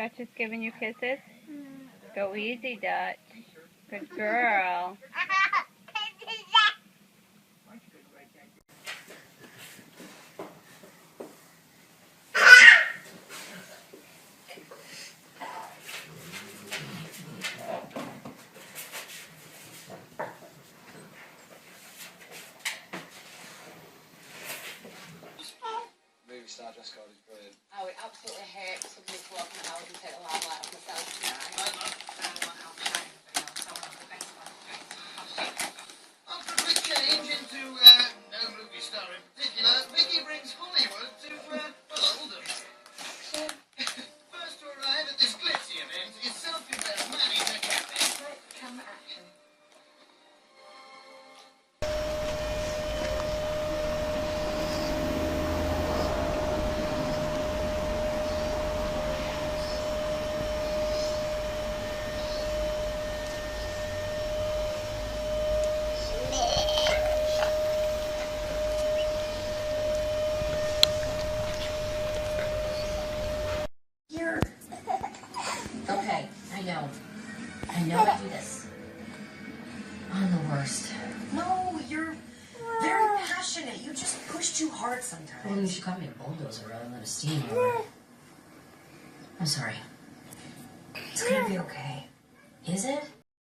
Dutch is giving you kisses? Go easy, Dutch. Good girl. Movie star dress code is brilliant. I would absolutely hate somebody to walk in the house and take the limelight off myself tonight. After a quick change into no movie star in particular, Vicky brings Hollywood to Oldham. First to arrive at this glitzy event is self-impressed Manny the captain. Quick camera action. Okay, I know I do this. I'm the worst. No, you're very passionate. You just push too hard sometimes. Well, you should call me a bulldozer rather than a steamroller. I'm sorry. It's gonna be okay. Is it?